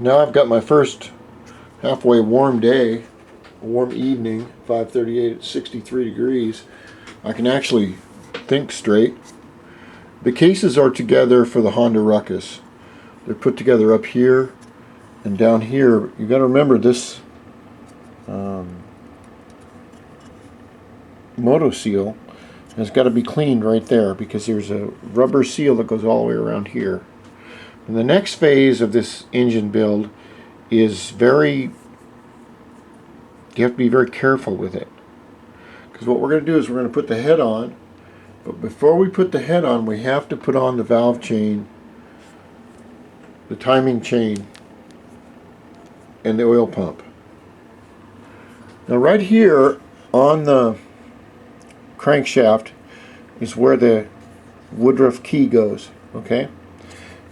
Now I've got my first halfway warm day, a warm evening, 5:38 at 63 degrees. I can actually think straight. The cases are together for the Honda RUCKUS. They're put together up here and down here. You got to remember this moto seal has got to be cleaned right there because there's a rubber seal that goes all the way around here. And the next phase of this engine build is you have to be very careful with it, because what we're going to do is we're going to put the head on, but before we put the head on we have to put on the valve chain, the timing chain, and the oil pump. Now right here on the crankshaft is where the woodruff key goes. Okay,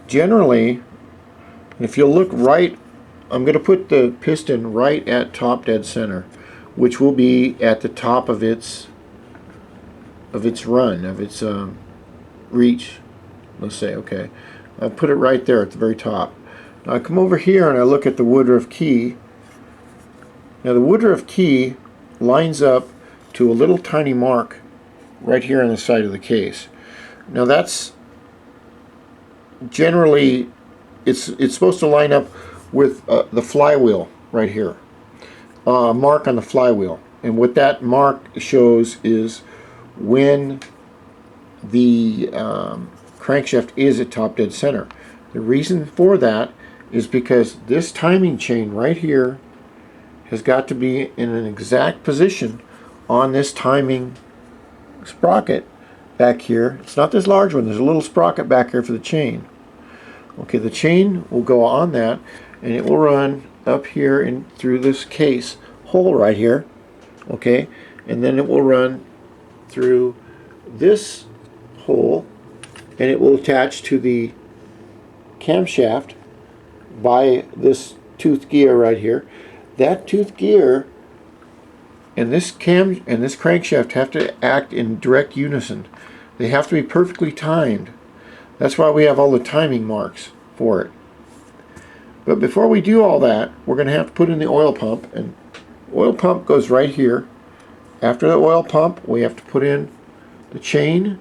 generally, if you'll look right, I'm going to put the piston right at top dead center, which will be at the top of its run, of its reach, let's say. Okay, I'll put it right there at the very top. Now I come over here and I look at the woodruff key. Now the woodruff key lines up to a little tiny mark right here on the side of the case. Now that's generally, it's supposed to line up with the flywheel right here, mark on the flywheel, and what that mark shows is when the crankshaft is at top dead center. The reason for that is because this timing chain right here has got to be in an exact position on this timing sprocket back here. It's not this large one, there's a little sprocket back here for the chain. Okay, the chain will go on that and it will run up here and through this case hole right here. Okay, and then it will run through this hole and it will attach to the camshaft by this tooth gear right here. That tooth gear and this crankshaft have to act in direct unison. They have to be perfectly timed. That's why we have all the timing marks for it. But before we do all that, we're going to have to put in the oil pump, and the oil pump goes right here. After the oil pump, we have to put in the chain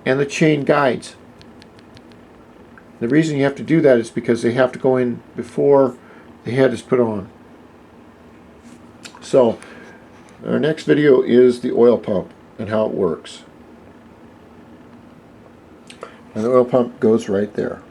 and the chain guides. The reason you have to do that is because they have to go in before the head is put on. So our next video is the oil pump and how it works. And the oil pump goes right there.